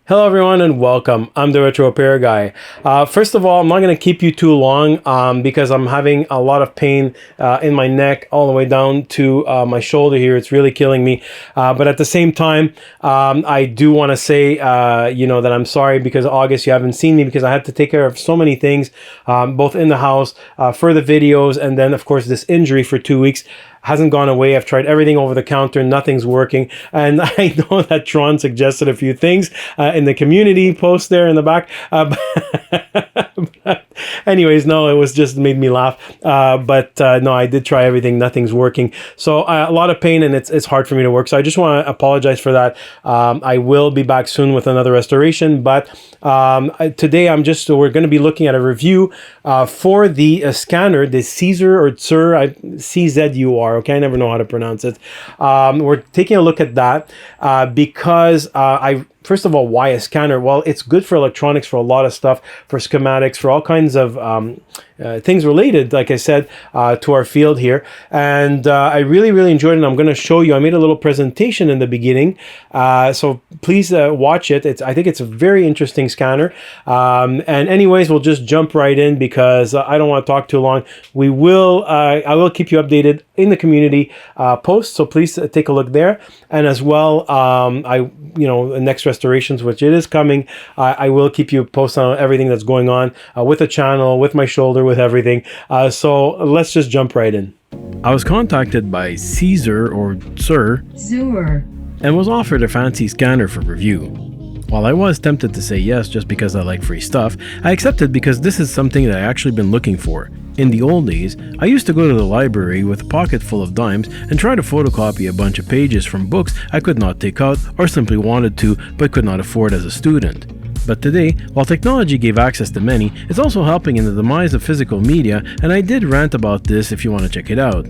Hello everyone and welcome. I'm the Retro Repair Guy. First of all, I'm not going to keep you too long because I'm having a lot of pain in my neck all the way down to my shoulder here. It's really killing me. But at the same time, I do want to say, that I'm sorry because August you haven't seen me because I had to take care of so many things, both in the house, for the videos, and then of course this injury for 2 weeks. Hasn't gone away. I've tried everything over the counter. Nothing's working. And I know that Tron suggested a few things in the community post there in the back. But anyways, no, it was just made me laugh. No, I did try everything. Nothing's working. So a lot of pain and it's hard for me to work. So I just want to apologize for that. I will be back soon with another restoration. But today we're going to be looking at a review for the scanner, the Czur or Czur, CZUR. Okay, I never know how to pronounce it. We're taking a look at that because first of all, why a scanner? Well, it's good for electronics, for a lot of stuff, for schematics, for all kinds of things related, like I said, to our field here. And I really, really enjoyed it. And I'm going to show you. I made a little presentation in the beginning. So please watch it. I think it's a very interesting scanner. And anyways, we'll just jump right in because I don't want to talk too long. I will keep you updated in the community post. So please take a look there. And as well, next restorations, which it is coming, I will keep you posted on everything that's going on with the channel, with my shoulder, with everything. So let's just jump right in. I was contacted by Czur or Czur and was offered a fancy scanner for review. While I was tempted to say yes just because I like free stuff, I accepted because this is something that I actually been looking for. In the old days, I used to go to the library with a pocket full of dimes and try to photocopy a bunch of pages from books I could not take out or simply wanted to but could not afford as a student. But today, while technology gave access to many, it's also helping in the demise of physical media, and I did rant about this if you want to check it out.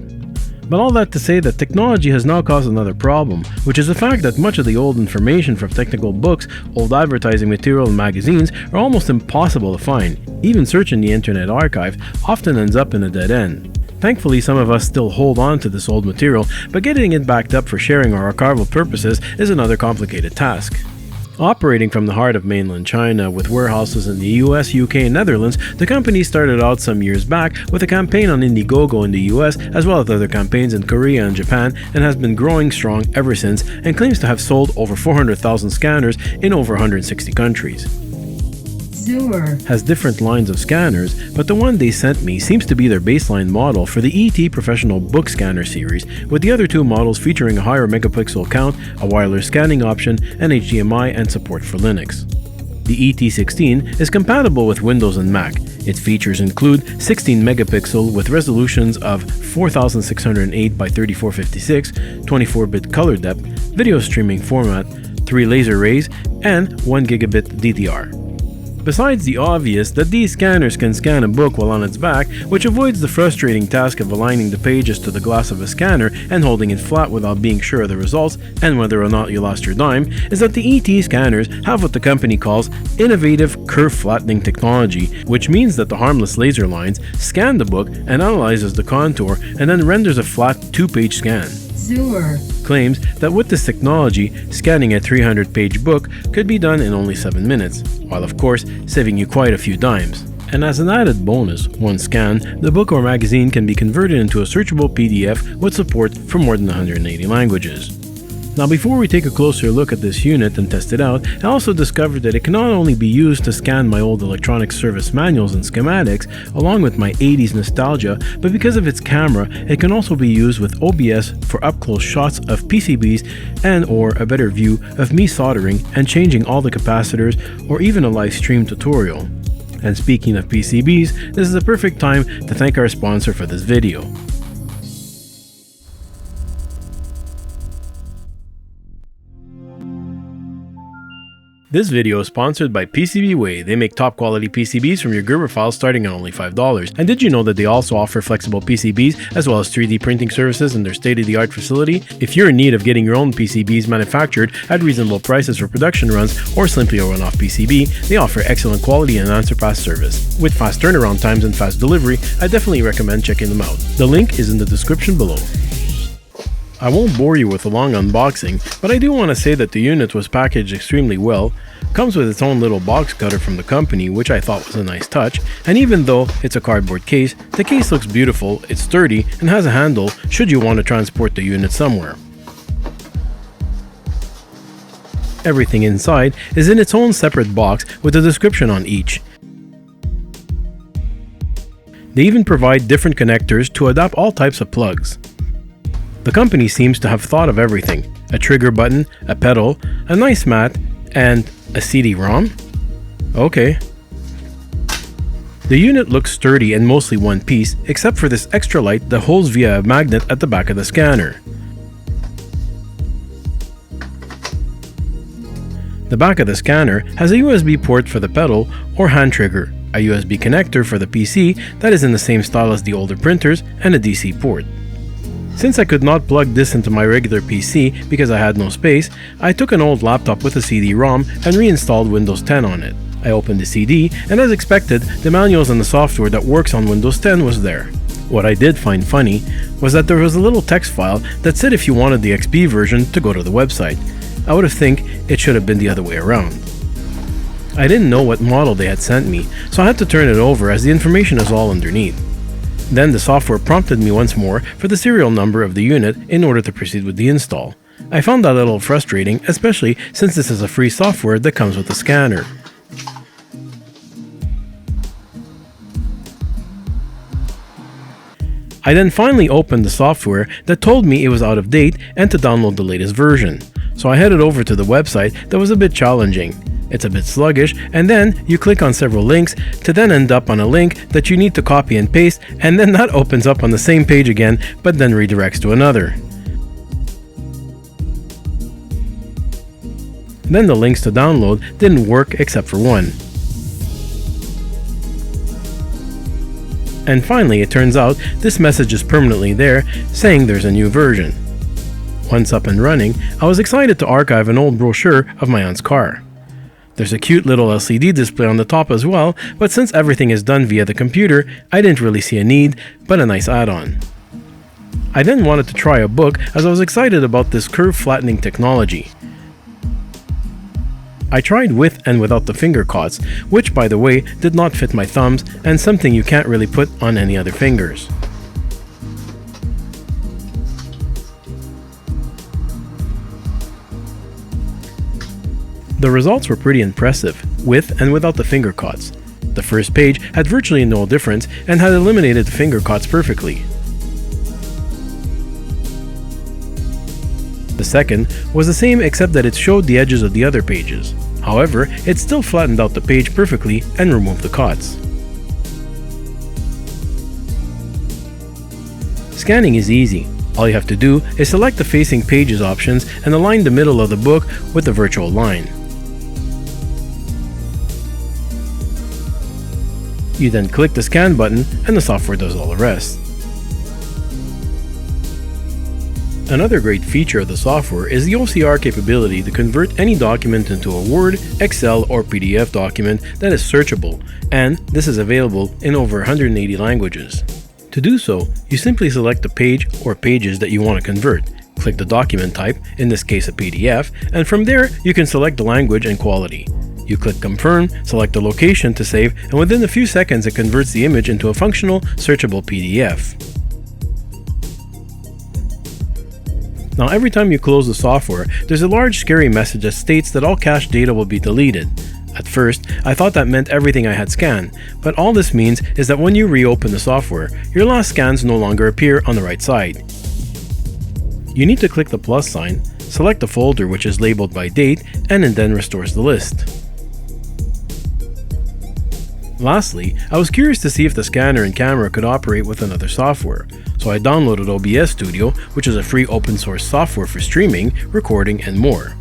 But all that to say that technology has now caused another problem, which is the fact that much of the old information from technical books, old advertising material and magazines are almost impossible to find. Even searching the Internet Archive often ends up in a dead end. Thankfully, some of us still hold on to this old material, but getting it backed up for sharing or archival purposes is another complicated task. Operating from the heart of mainland China with warehouses in the US, UK, and Netherlands, the company started out some years back with a campaign on Indiegogo in the US as well as other campaigns in Korea and Japan, and has been growing strong ever since and claims to have sold over 400,000 scanners in over 160 countries. Czur has different lines of scanners, but the one they sent me seems to be their baseline model for the ET Professional Book Scanner series, with the other two models featuring a higher megapixel count, a wireless scanning option, and HDMI and support for Linux. The ET16 is compatible with Windows and Mac. Its features include 16 megapixel with resolutions of 4608 by 3456, 24-bit color depth, video streaming format, 3 laser rays, and 1 gigabit DDR. Besides the obvious that these scanners can scan a book while on its back, which avoids the frustrating task of aligning the pages to the glass of a scanner and holding it flat without being sure of the results and whether or not you lost your dime, is that the ET scanners have what the company calls innovative curve flattening technology, which means that the harmless laser lines scan the book and analyzes the contour and then renders a flat 2-page scan. Czur claims that with this technology, scanning a 300-page book could be done in only 7 minutes, while of course saving you quite a few dimes. And as an added bonus, once scanned, the book or magazine can be converted into a searchable PDF with support for more than 180 languages. Now, before we take a closer look at this unit and test it out, I also discovered that it can not only be used to scan my old electronic service manuals and schematics, along with my 80s nostalgia, but because of its camera, it can also be used with OBS for up-close shots of PCBs and or a better view of me soldering and changing all the capacitors, or even a live stream tutorial. And speaking of PCBs, this is a perfect time to thank our sponsor for this video. This video is sponsored by Pixabay. They make top quality PCBs from your Gerber files starting at only $5. And did you know that they also offer flexible PCBs as well as 3D printing services in their state-of-the-art facility? If you're in need of getting your own PCBs manufactured at reasonable prices for production runs or simply a one-off PCB, they offer excellent quality and unsurpassed service. With fast turnaround times and fast delivery, I definitely recommend checking them out. The link is in the description below. I won't bore you with a long unboxing, but I do want to say that the unit was packaged extremely well. Comes with its own little box cutter from the company, which I thought was a nice touch, and even though it's a cardboard case, the case looks beautiful, it's sturdy, and has a handle should you want to transport the unit somewhere. Everything inside is in its own separate box with a description on each. They even provide different connectors to adapt all types of plugs. The company seems to have thought of everything: a trigger button, a pedal, a nice mat, and a CD-ROM? Okay. The unit looks sturdy and mostly one piece, except for this extra light that holds via a magnet at the back of the scanner. The back of the scanner has a USB port for the pedal or hand trigger, a USB connector for the PC that is in the same style as the older printers, and a DC port. Since I could not plug this into my regular PC because I had no space, I took an old laptop with a CD-ROM and reinstalled Windows 10 on it. I opened the CD, and as expected, the manuals and the software that works on Windows 10 was there. What I did find funny was that there was a little text file that said if you wanted the XP version to go to the website. I would have think it should have been the other way around. I didn't know what model they had sent me, so I had to turn it over as the information is all underneath. Then the software prompted me once more for the serial number of the unit in order to proceed with the install. I found that a little frustrating, especially since this is a free software that comes with the scanner. I then finally opened the software that told me it was out of date and to download the latest version. So I headed over to the website that was a bit challenging. It's a bit sluggish, and then you click on several links to then end up on a link that you need to copy and paste, and then that opens up on the same page again, but then redirects to another. Then the links to download didn't work except for one. And finally, it turns out this message is permanently there, saying there's a new version. Once up and running, I was excited to archive an old brochure of my aunt's car. There's a cute little LCD display on the top as well, but since everything is done via the computer, I didn't really see a need, but a nice add-on. I then wanted to try a book as I was excited about this curve flattening technology. I tried with and without the finger cots, which by the way did not fit my thumbs and something you can't really put on any other fingers. The results were pretty impressive, with and without the finger cots. The first page had virtually no difference and had eliminated the finger cots perfectly. The second was the same except that it showed the edges of the other pages. However, it still flattened out the page perfectly and removed the cots. Scanning is easy. All you have to do is select the facing pages options and align the middle of the book with the virtual line. You then click the scan button and the software does all the rest. Another great feature of the software is the OCR capability to convert any document into a Word, Excel, or PDF document that is searchable, and this is available in over 180 languages. To do so, you simply select the page or pages that you want to convert, click the document type, in this case a PDF, and from there you can select the language and quality. You click confirm, select the location to save, and within a few seconds it converts the image into a functional, searchable PDF. Now every time you close the software, there's a large scary message that states that all cached data will be deleted. At first, I thought that meant everything I had scanned, but all this means is that when you reopen the software, your last scans no longer appear on the right side. You need to click the plus sign, select the folder which is labeled by date, and it then restores the list. Lastly, I was curious to see if the scanner and camera could operate with another software, so I downloaded OBS Studio, which is a free open source software for streaming, recording, and more.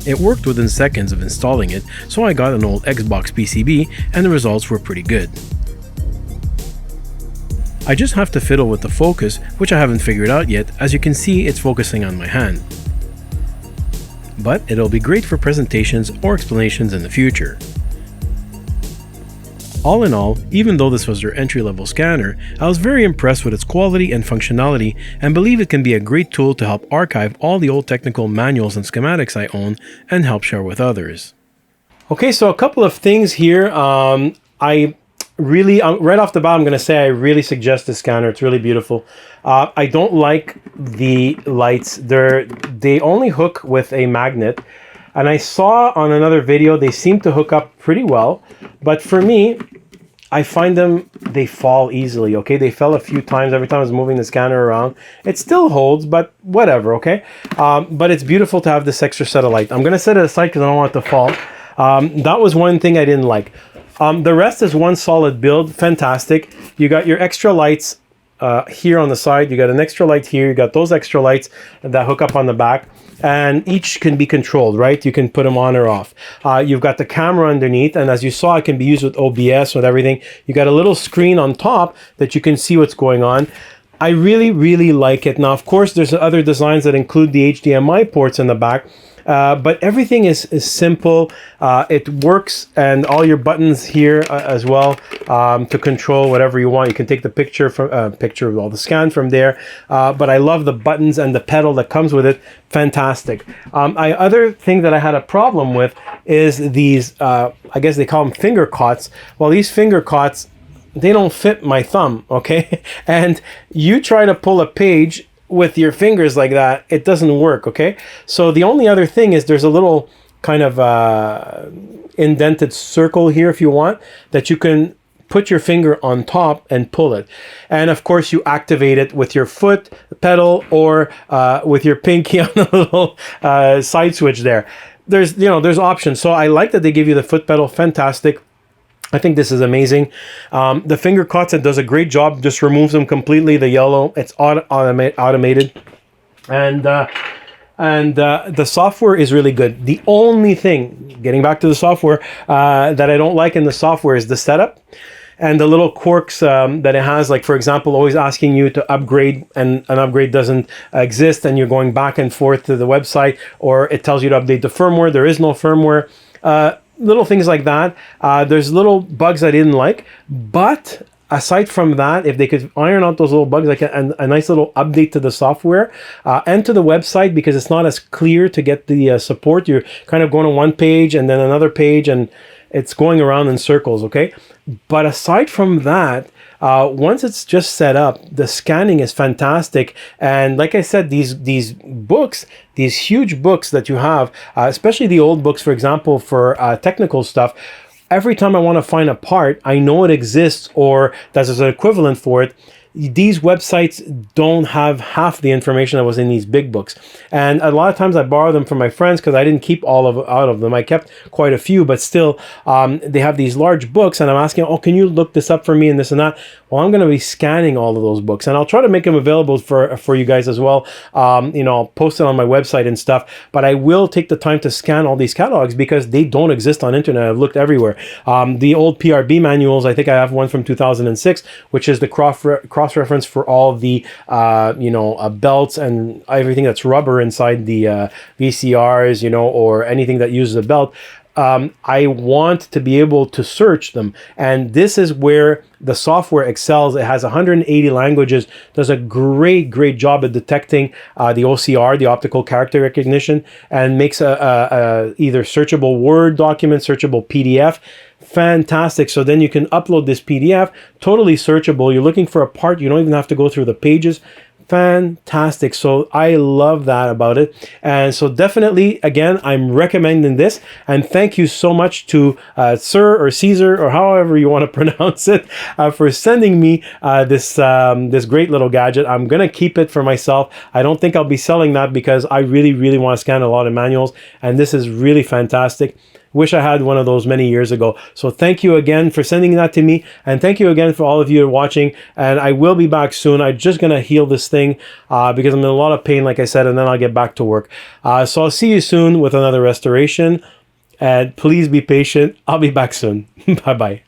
It worked within seconds of installing it, so I got an old Xbox PCB and the results were pretty good. I just have to fiddle with the focus, which I haven't figured out yet, as you can see it's focusing on my hand. But it'll be great for presentations or explanations in the future. All in all, even though this was their entry-level scanner, I was very impressed with its quality and functionality and believe it can be a great tool to help archive all the old technical manuals and schematics I own and help share with others. Okay, so a couple of things here. I really, right off the bat, I'm going to say I really suggest this scanner. It's really beautiful. I don't like the lights. They only hook with a magnet. And I saw on another video, they seem to hook up pretty well. But for me, I find they fall easily, okay? They fell a few times every time I was moving the scanner around. It still holds, but whatever, okay? But it's beautiful to have this extra set of light. I'm going to set it aside because I don't want it to fall. That was one thing I didn't like. The rest is one solid build. Fantastic. You got your extra lights here on the side. You got an extra light here. You got those extra lights that hook up on the back. And each can be controlled, right? You can put them on or off. You've got the camera underneath, and as you saw, it can be used with OBS, with everything. You got a little screen on top that you can see what's going on. I really, really like it. Now, of course, there's other designs that include the HDMI ports in the back. But everything is simple. It works, and all your buttons here as well to control whatever you want. You can take the picture of all the scan from there. But I love the buttons and the pedal that comes with it. Fantastic. Other thing that I had a problem with is these. I guess they call them finger cots. Well, these finger cots, they don't fit my thumb. Okay, and you try to pull a page with your fingers like that, it doesn't work, okay? So the only other thing is there's a little kind of indented circle here, if you want, that you can put your finger on top and pull it. And of course, you activate it with your foot pedal or with your pinky on the little side switch there. There's options. So I like that they give you the foot pedal. Fantastic. I think this is amazing. The finger cuts, it does a great job. Just removes them completely. The yellow, it's automated, and the software is really good. The only thing, getting back to the software, that I don't like in the software is the setup and the little quirks that it has. Like, for example, always asking you to upgrade, and an upgrade doesn't exist, and you're going back and forth to the website, or it tells you to update the firmware. There is no firmware. Little things like that. There's little bugs I didn't like, but aside from that, if they could iron out those little bugs, like a nice little update to the software and to the website, because it's not as clear to get the support. You're kind of going to one page and then another page, and it's going around in circles, okay? But aside from that, once it's just set up, the scanning is fantastic. And like I said, these books, these huge books that you have, especially the old books, for example, for technical stuff, every time I want to find a part, I know it exists or there's an equivalent for it. These websites don't have half the information that was in these big books. And a lot of times I borrow them from my friends because I didn't keep out of them. I kept quite a few, but still, they have these large books, and I'm asking, oh, can you look this up for me and this and that? Well, I'm going to be scanning all of those books, and I'll try to make them available for you guys as well. I'll post it on my website and stuff, but I will take the time to scan all these catalogs because they don't exist on internet. I've looked everywhere. The old PRB manuals, I think I have one from 2006, which is the cross-reference for all the belts and everything that's rubber inside the VCRs, or anything that uses a belt. I want to be able to search them, and this is where the software excels. It has 180 languages, does a great job at detecting the OCR, the optical character recognition, and makes a either searchable Word document, searchable PDF. Fantastic. So then you can upload this PDF, totally searchable. You're looking for a part, you don't even have to go through the pages. Fantastic. So I love that about it. And so definitely, again, I'm recommending this. And thank you so much to Sir or Caesar, or however you want to pronounce it, for sending me this great little gadget. I'm going to keep it for myself. I don't think I'll be selling that because I really want to scan a lot of manuals. And this is really fantastic. Wish I had one of those many years ago. So thank you again for sending that to me. And thank you again for all of you watching. And I will be back soon. I'm just going to heal this thing because I'm in a lot of pain, like I said, and then I'll get back to work. So I'll see you soon with another restoration. And please be patient. I'll be back soon. Bye-bye.